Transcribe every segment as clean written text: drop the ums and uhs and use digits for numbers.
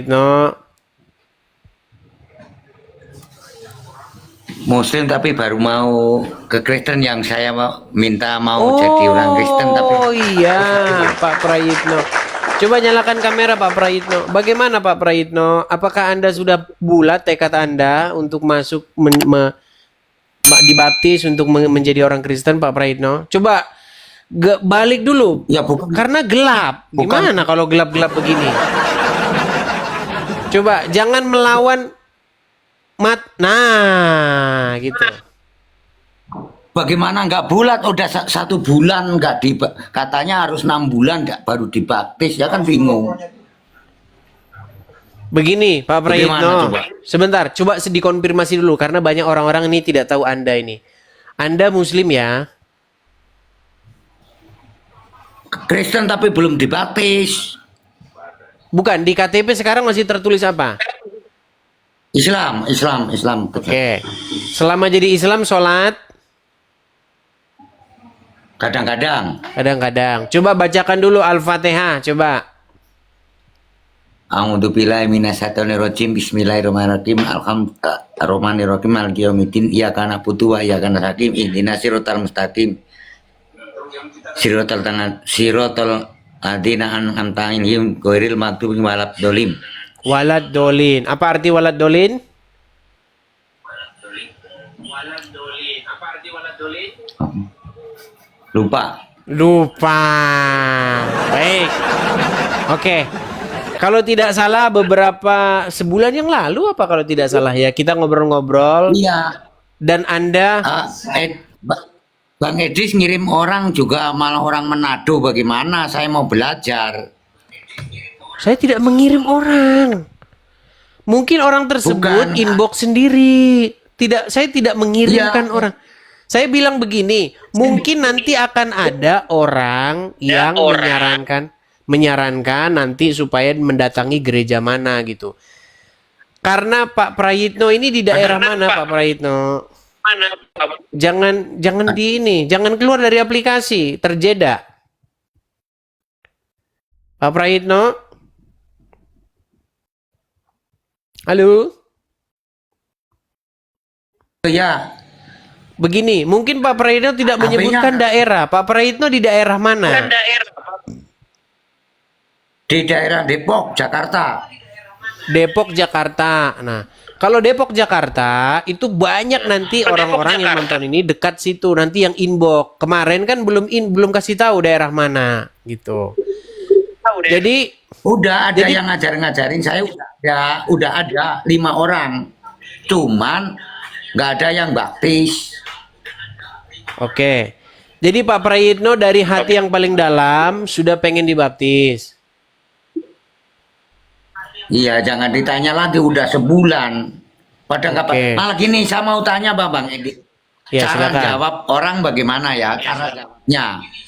No, Muslim tapi baru mau ke Kristen, yang saya mau jadi orang Kristen tapi oh iya, Pak Prayitno. Coba nyalakan kamera Pak Prayitno. Bagaimana Pak Prayitno? Apakah Anda sudah bulat tekad Anda untuk masuk dibaptis untuk menjadi orang Kristen Pak Prayitno? Coba balik dulu. ya bukan Karena gelap. bukan Gimana kalau gelap-gelap begini? Coba jangan melawan nah, gitu. bagaimana nggak bulat, udah 1 bulan nggak di, katanya harus 6 bulan nggak baru dibaptis, ya kan bingung. Begini, Pak Bagaimana Prayitno. coba? Sebentar, coba dikonfirmasi dulu karena banyak orang-orang ini tidak tahu Anda ini. Anda Muslim ya? Kristen tapi belum dibaptis. Bukan, di KTP sekarang masih tertulis apa? Islam. Oke. Selama jadi Islam sholat? Kadang-kadang. Kadang-kadang. Coba bacakan dulu Al-Fatihah, coba. A'udzubillahi minasyaitonirrajim. Bismillahirrahmanirrahim. Alhamdulillahirrahmanirrahim. Maliki yaumiddin. Iyyaka na'budu wa iyyaka nasta'in. Ihdinas siratal mustaqim. Siratal ladzina an'amta 'alaihim ghairil maghdubi waladdallin. Walad dolin. Apa arti walad dolin? Lupa. Lupa. Baik. Oke. Kalau tidak salah beberapa sebulan yang lalu apa kalau tidak salah ya kita ngobrol-ngobrol Iya. dan Anda Ah, Bang Edris ngirim orang juga, malah orang Manado. Bagaimana? Saya mau belajar. saya tidak mengirim orang. Mungkin orang tersebut Bukan. inbox sendiri. Saya tidak mengirimkan Iya. orang. Saya bilang begini, mungkin nanti akan ada orang yang menyarankan nanti supaya mendatangi gereja mana gitu. Karena Pak Prayitno ini di daerah mana Pak Prayitno? Jangan di ini, jangan keluar dari aplikasi, terjeda. Pak Prayitno? Halo? Ya, Begini, mungkin Pak Prayitno tidak HP-nya menyebutkan daerah. Pak Prayitno di daerah mana? di daerah Depok, Jakarta. Depok, Jakarta. Nah, kalau Depok, Jakarta itu banyak nanti orang-orang yang nonton ini dekat situ. Nanti yang inbox. Kemarin kan belum kasih tahu daerah mana gitu. Jadi Udah ada Jadi- yang ngajarin saya, udah ada 5 orang. Cuman nggak ada yang baptis. oke. Jadi Pak Prayitno dari hati yang paling dalam sudah pengen dibaptis. Iya, jangan ditanya lagi, udah sebulan. Pada nggak Oke. malah gini, saya mau tanya Bang Edi. Ya, Cara silakan. jawab orang bagaimana ya? Cara jawabnya.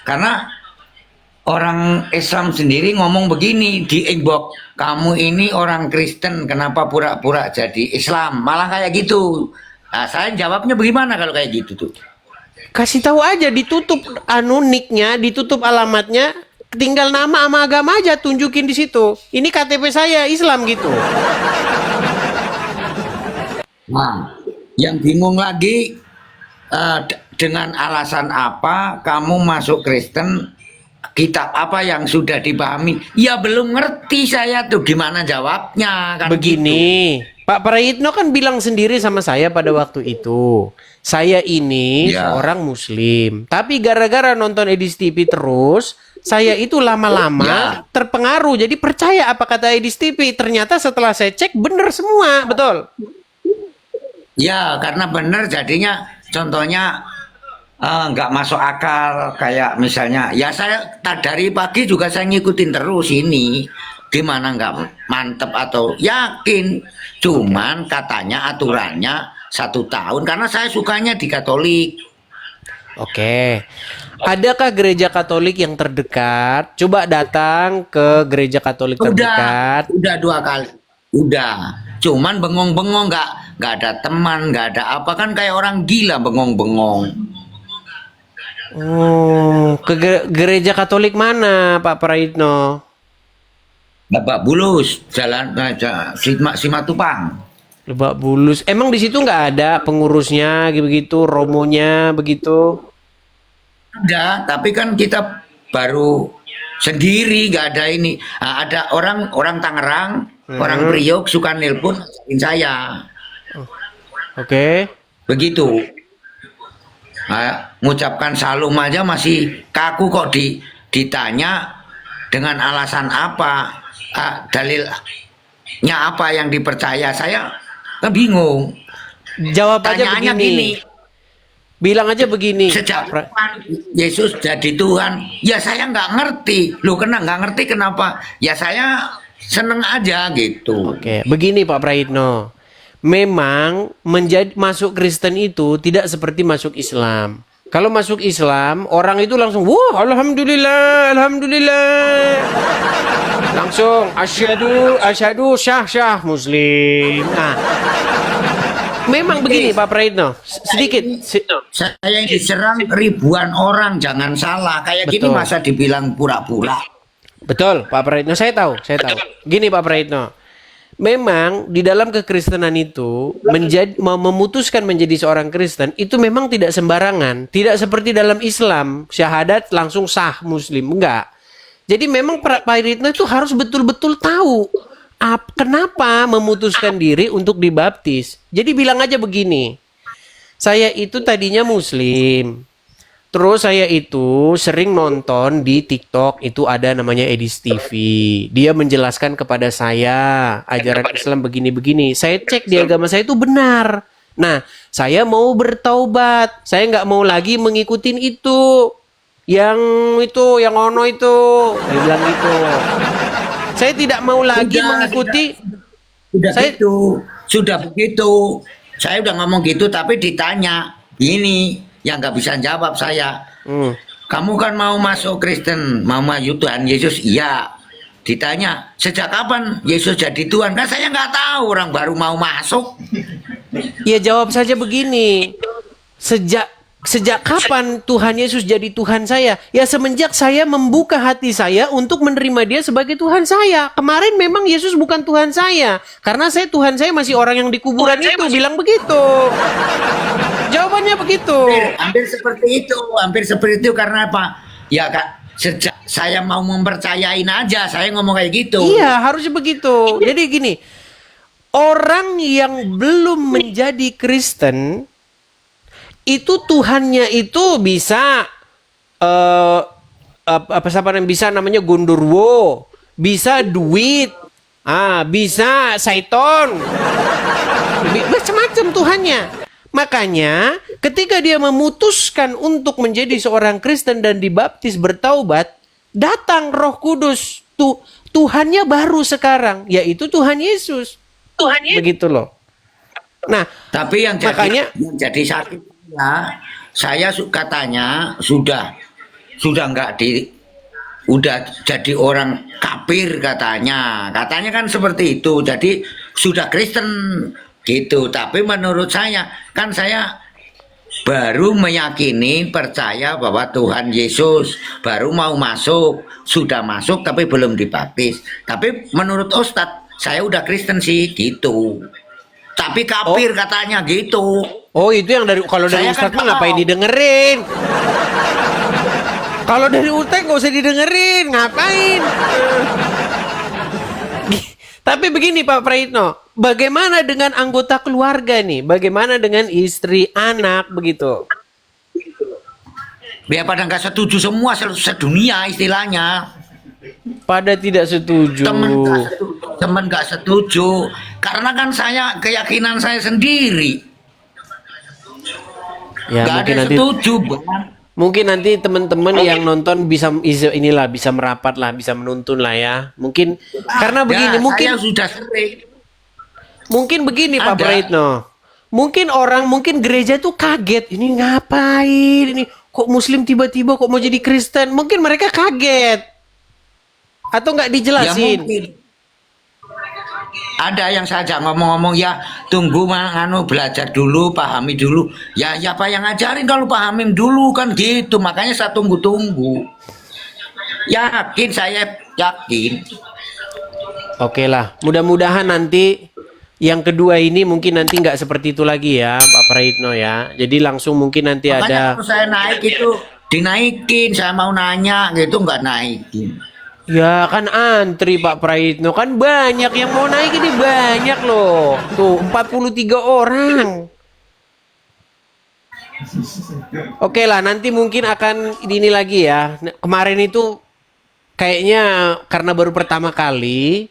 Karena orang Islam sendiri ngomong begini di inbox, kamu ini orang Kristen, kenapa pura-pura jadi Islam? Malah kayak gitu. Nah, saya jawabnya bagaimana kalau kayak gitu tuh? Kasih tahu aja, ditutup nicknya, ditutup alamatnya, tinggal nama sama agama aja tunjukin di situ. Ini KTP saya Islam gitu. Nah, yang bingung lagi, dengan alasan apa kamu masuk Kristen, kitab apa yang sudah dipahami? Ya belum ngerti saya tuh, gimana jawabnya kan gitu. Begini, Pak Prayitno kan bilang sendiri sama saya pada waktu itu. Saya ini Ya. seorang Muslim. Tapi gara-gara nonton Edis TV terus, saya itu lama-lama terpengaruh. Jadi percaya apa kata Edis TV. Ternyata setelah saya cek bener semua, betul. Ya, karena benar jadinya, contohnya nggak masuk akal, kayak misalnya, ya saya dari pagi juga saya ngikutin terus ini, gimana nggak mantep atau yakin, cuman katanya aturannya 1 tahun, karena saya sukanya di Katolik. Oke. Adakah gereja Katolik yang terdekat? Coba datang ke gereja Katolik terdekat. Udah 2 kali, udah, cuman bengong-bengong, nggak ada teman, nggak ada apa, kan kayak orang gila bengong-bengong. Oh, ke gereja Katolik mana, Pak Prayitno? Lebak Bulus, jalan Simatupang. Lebak Bulus. Emang di situ nggak ada pengurusnya begitu, romonya begitu? Ada, tapi kan kita baru sendiri, nggak ada ini. Nah, ada orang Tangerang, orang Priok suka nelpon ngajakin saya, Oke. begitu. Nah, mengucapkan salam aja masih kaku kok ditanya dengan alasan apa, dalilnya apa yang dipercaya. Saya kan bingung. Jawab aja Tanyaannya begini. gini, Bilang aja begini. sejak Pak Pra- kapan Yesus jadi Tuhan? Ya saya nggak ngerti. Loh kena nggak ngerti kenapa? Ya saya seneng aja gitu. Oke, begini Pak Praitno. Memang masuk Kristen itu tidak seperti masuk Islam. Kalau masuk Islam, orang itu langsung, wah, alhamdulillah, alhamdulillah. Langsung, asyhadu, syah, muslim. Nah, memang begini Pak Praitno. Sedikit. Saya yang diserang ribuan orang, jangan salah. Kayak gini Betul. masa dibilang pura-pura. Betul, Pak Praitno. Saya tahu. Gini Pak Praitno. Memang di dalam kekristenan itu memutuskan menjadi seorang Kristen itu memang tidak sembarangan, tidak seperti dalam Islam syahadat langsung sah muslim, enggak. Jadi memang Pak Praitno itu harus betul-betul tahu kenapa memutuskan diri untuk dibaptis. Jadi bilang aja begini, saya itu tadinya muslim. Terus saya itu sering nonton di TikTok, itu ada namanya Edis TV. Dia menjelaskan kepada saya ajaran Islam begini-begini. Saya cek di agama saya itu benar. Nah, saya mau bertaubat. Saya nggak mau lagi mengikutin itu. Yang ono itu. Dia bilang gitu. Saya tidak mau lagi mengikuti. Sudah begitu. Saya udah ngomong gitu, tapi ditanya ini yang nggak bisa jawab saya. Kamu kan mau masuk Kristen, mau maju Tuhan Yesus? Iya. Ditanya, sejak kapan Yesus jadi Tuhan? Kan saya nggak tahu, orang baru mau masuk. Ya jawab saja begini. Sejak kapan Tuhan Yesus jadi Tuhan saya? Ya semenjak saya membuka hati saya untuk menerima dia sebagai Tuhan saya. Kemarin memang Yesus bukan Tuhan saya. Karena Tuhan saya masih orang yang di kuburan itu. Bilang begitu. Jawabannya begitu. Hampir seperti itu karena apa? Ya Kak, sejak saya mau mempercayain aja, saya ngomong kayak gitu. Iya, harusnya begitu. Jadi gini, orang yang belum menjadi Kristen itu Tuhannya itu bisa apa bisa namanya gondorwo, bisa duit, bisa Saiton, macam-macam Tuhannya. Makanya ketika dia memutuskan untuk menjadi seorang Kristen dan dibaptis bertaubat, datang Roh Kudus. Tuhannya baru sekarang, yaitu Tuhan Yesus. Begitu loh. Nah, tapi yang makanya jadi sakit ya, saya katanya sudah nggak udah jadi orang kafir katanya kan seperti itu, jadi sudah Kristen gitu. Tapi menurut saya kan saya baru meyakini percaya bahwa Tuhan Yesus, baru mau masuk, sudah masuk tapi belum dibaptis. Tapi menurut Ustadz saya udah Kristen sih gitu, tapi kafir katanya gitu. Oh, itu yang kalau dari Ustadz mah ngapain didengerin? Kalau dari Ustadz nggak usah didengerin, ngapain? Tapi begini Pak Praitno, bagaimana dengan anggota keluarga nih? Bagaimana dengan istri, anak, begitu? Biar pada nggak setuju semua sedunia istilahnya. Pada tidak setuju. Temen nggak setuju, karena kan saya keyakinan saya sendiri. Ya, Gak ada setuju, Bang. Mungkin nanti teman-teman yang nonton bisa merapat lah, bisa menuntun lah ya. Mungkin karena begini, saya sudah sering. Mungkin begini Pak Praitno. Mungkin gereja tuh kaget, ini ngapain ini? Kok Muslim tiba-tiba kok mau jadi Kristen? Mungkin mereka kaget. Atau nggak dijelasin? Ya, ada yang saja ngomong-ngomong, ya tunggu belajar dulu, pahami dulu. Ya apa yang ngajarin kalau pahamin dulu kan gitu. Makanya saya tunggu-tunggu. Saya yakin. Oke lah, mudah-mudahan nanti yang kedua ini mungkin nanti nggak seperti itu lagi ya, Pak Praitno ya. Jadi langsung mungkin nanti Makanya ada. kalau saya naik itu dinaikin, saya mau nanya gitu nggak naikin. Ya kan antri Pak Praitno, kan banyak yang mau naik ini, banyak loh. Tuh 43 orang. Oke lah, nanti mungkin akan ini lagi ya. Kemarin itu kayaknya karena baru pertama kali,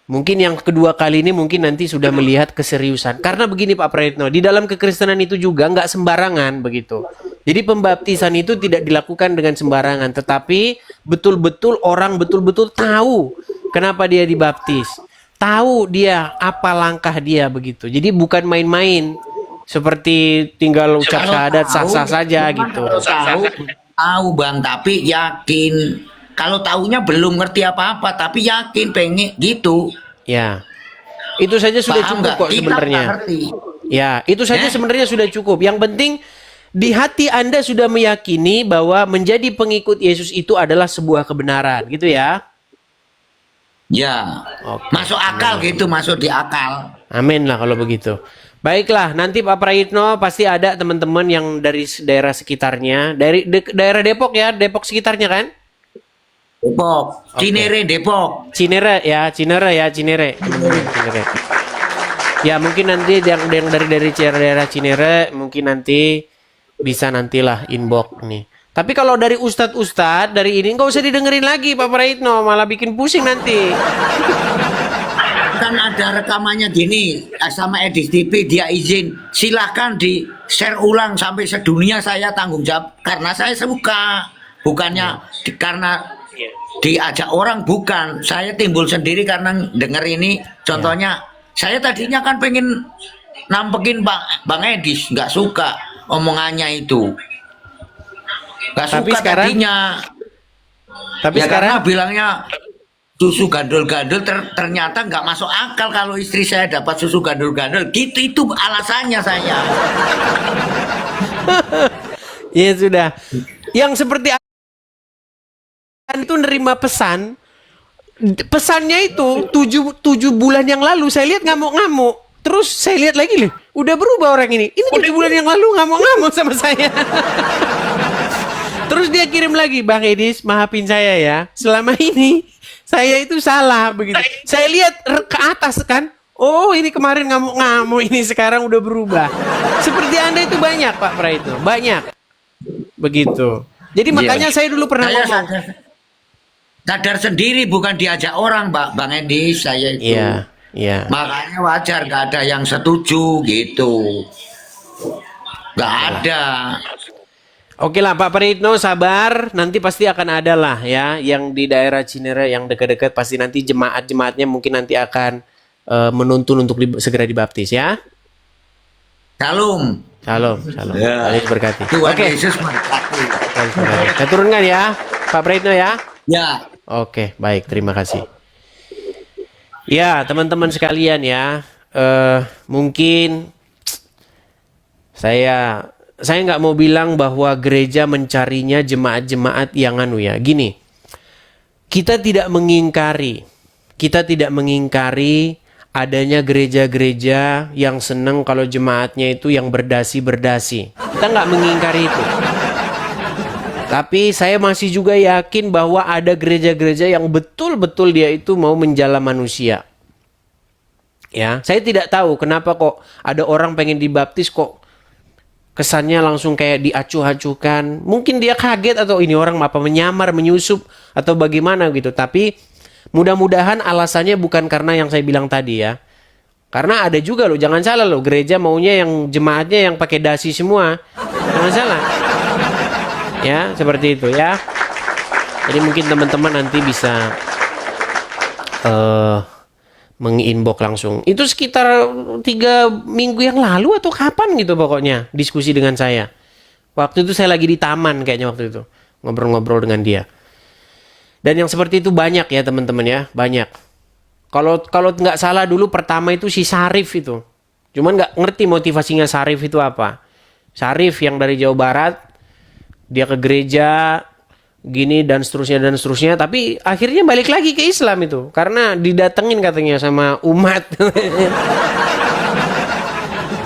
mungkin yang kedua kali ini mungkin nanti sudah melihat keseriusan. Karena begini Pak Praitno, di dalam kekristenan itu juga nggak sembarangan begitu. Jadi pembaptisan itu tidak dilakukan dengan sembarangan, tetapi betul-betul orang betul-betul tahu kenapa dia dibaptis. Tahu dia apa langkah dia begitu. Jadi bukan main-main seperti tinggal ucap Kalau syahadat tahu, sah-sah saja cuman gitu. kalau tahu Bang, tapi yakin. Kalau tahunya belum ngerti apa-apa, tapi yakin pengen gitu. Ya. Itu saja sudah Paham cukup nggak? kok Kita sebenarnya. nggak ngerti. Ya, itu saja sebenarnya sudah cukup. Yang penting di hati Anda sudah meyakini bahwa menjadi pengikut Yesus itu adalah sebuah kebenaran, gitu ya. Ya, Oke. masuk akal gitu, masuk di akal. Amin lah kalau begitu. Baiklah, nanti Pak Praitno pasti ada teman-teman yang dari daerah sekitarnya, dari daerah Depok ya, Depok sekitarnya kan? Depok, Cinere, Depok. Cinere ya, Cinere. Cinere. Ya mungkin nanti yang dari daerah Cinere mungkin nanti bisa nantilah inbox nih. Tapi kalau dari ustadz dari ini nggak usah didengerin lagi Pak Praitno, malah bikin pusing nanti. Kan ada rekamannya gini, sama Edis TV dia izin, silahkan di share ulang sampai sedunia, saya tanggung jawab karena saya suka, bukannya karena diajak orang, bukan, saya timbul sendiri karena denger ini. Contohnya saya tadinya kan pengen nampekin Bang Edis, nggak suka omongannya itu, nggak suka Tapi sekarang, tadinya. tapi Ya sekarang karena bilangnya susu gandul-gandul, ternyata nggak masuk akal kalau istri saya dapat susu gandul-gandul gitu, itu alasannya saya. ya sudah. Yang seperti itu nerima pesan, pesannya itu 7 bulan yang lalu saya lihat ngamuk-ngamuk. Terus saya lihat lagi loh, udah berubah orang ini. Ini 7 bulan yang lalu ngamuk-ngamuk sama saya. Terus dia kirim lagi, Bang Edis, maafin saya ya. Selama ini saya itu salah begitu. Saya lihat ke atas kan. Oh, ini kemarin ngamuk-ngamuk, ini sekarang udah berubah. Seperti Anda itu banyak, Pak Praitno. Banyak. Begitu. Jadi makanya saya dulu pernah Saya ngomong. sadar sendiri, bukan diajak orang, Bang Edis, saya itu. Iya, iya. Makanya wajar nggak ada yang setuju gitu. Nggak ada. Oke lah Pak Praitno, sabar, nanti pasti akan ada lah ya, yang di daerah Cinere yang dekat-dekat pasti nanti jemaat-jemaatnya mungkin nanti akan menuntun untuk segera dibaptis ya. Shalom. Shalom. Ya. Tuhan berkati. Tuhan Oke, Yesus memberkati. saya turunkan ya Pak Praitno ya. Ya. Oke, baik, terima kasih. Ya teman-teman sekalian ya, mungkin saya nggak mau bilang bahwa gereja mencarinya jemaat-jemaat yang anu ya. Gini, kita tidak mengingkari adanya gereja-gereja yang seneng kalau jemaatnya itu yang berdasi-berdasi. Kita nggak mengingkari itu. Tapi saya masih juga yakin bahwa ada gereja-gereja yang betul-betul dia itu mau menjala manusia. Ya, saya tidak tahu kenapa kok ada orang pengen dibaptis kok kesannya langsung kayak diacuh-acuhkan. Mungkin dia kaget atau ini orang apa menyamar, menyusup atau bagaimana gitu. Tapi mudah-mudahan alasannya bukan karena yang saya bilang tadi ya. Karena ada juga loh, jangan salah loh, gereja maunya yang jemaatnya yang pakai dasi semua. Jangan salah. Ya, seperti itu ya. Jadi mungkin teman-teman nanti bisa menginbox langsung. Itu sekitar 3 minggu yang lalu atau kapan gitu pokoknya diskusi dengan saya. Waktu itu saya lagi di taman kayaknya waktu itu. Ngobrol-ngobrol dengan dia. Dan yang seperti itu banyak ya teman-teman ya. Banyak. Kalau nggak salah dulu pertama itu si Sarif itu. Cuman nggak ngerti motivasinya Sarif itu apa. Sarif yang dari Jawa Barat. Dia ke gereja. gini dan seterusnya, tapi akhirnya balik lagi ke Islam itu karena didatengin katanya sama umat.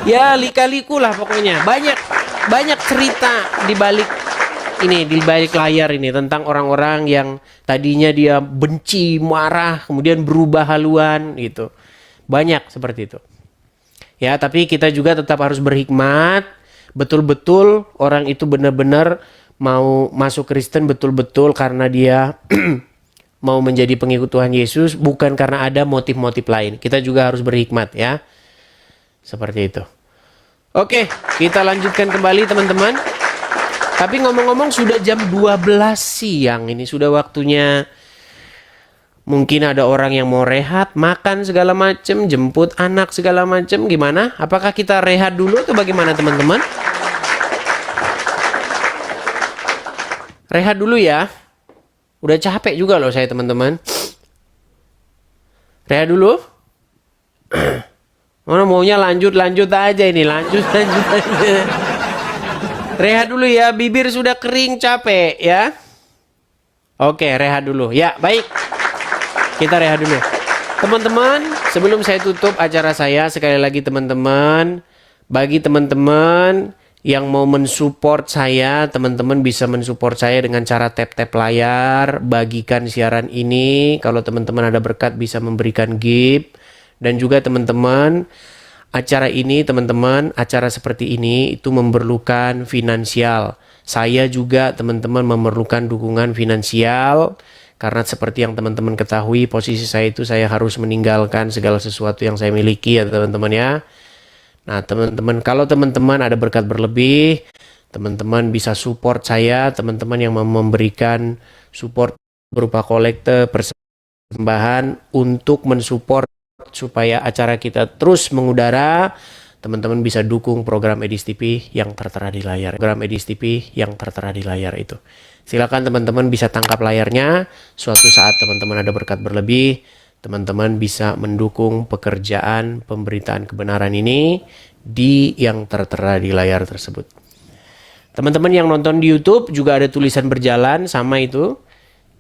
Ya lika-liku lah pokoknya, banyak cerita di balik ini, di balik layar ini tentang orang-orang yang tadinya dia benci, marah, kemudian berubah haluan gitu. Banyak seperti itu. Ya, tapi kita juga tetap harus berhikmat, betul-betul orang itu benar-benar mau masuk Kristen betul-betul karena dia mau menjadi pengikut Tuhan Yesus, bukan karena ada motif-motif lain. Kita juga harus berhikmat ya. Seperti itu. Oke, kita lanjutkan kembali teman-teman. Tapi ngomong-ngomong sudah jam 12 siang, ini sudah waktunya. Mungkin ada orang yang mau rehat, makan segala macam, jemput anak segala macam. Gimana? Apakah kita rehat dulu atau bagaimana teman-teman? Rehat dulu ya. Udah capek juga loh saya teman-teman. Rehat dulu. Mana maunya lanjut aja ini, lanjut aja. Rehat dulu ya, bibir sudah kering capek ya. Oke, rehat dulu. Ya, baik. Kita rehat dulu. Teman-teman, sebelum saya tutup acara saya, sekali lagi teman-teman, bagi teman-teman yang mau mensupport saya, teman-teman bisa mensupport saya dengan cara tap-tap layar, bagikan siaran ini. Kalau teman-teman ada berkat bisa memberikan gift. Dan juga teman-teman, acara ini teman-teman, acara seperti ini itu memerlukan finansial. Saya juga teman-teman memerlukan dukungan finansial. Karena seperti yang teman-teman ketahui, posisi saya itu saya harus meninggalkan segala sesuatu yang saya miliki ya teman-teman ya. Nah teman-teman, kalau teman-teman ada berkat berlebih, teman-teman bisa support saya, teman-teman yang memberikan support berupa kolekte, persembahan untuk mensupport supaya acara kita terus mengudara. Teman-teman bisa dukung program Edis TV yang tertera di layar. Program Edis TV yang tertera di layar itu. Silakan teman-teman bisa tangkap layarnya. Suatu saat teman-teman ada berkat berlebih, teman-teman bisa mendukung pekerjaan pemberitaan kebenaran ini di yang tertera di layar tersebut. Teman-teman yang nonton di YouTube juga ada tulisan berjalan sama itu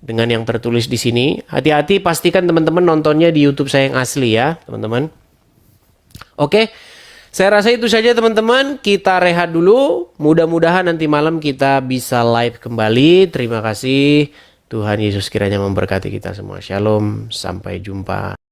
dengan yang tertulis di sini. Hati-hati, pastikan teman-teman nontonnya di YouTube saya yang asli ya, teman-teman. Oke. Saya rasa itu saja teman-teman, kita rehat dulu. Mudah-mudahan nanti malam kita bisa live kembali. Terima kasih. Tuhan Yesus kiranya memberkati kita semua. Shalom, sampai jumpa.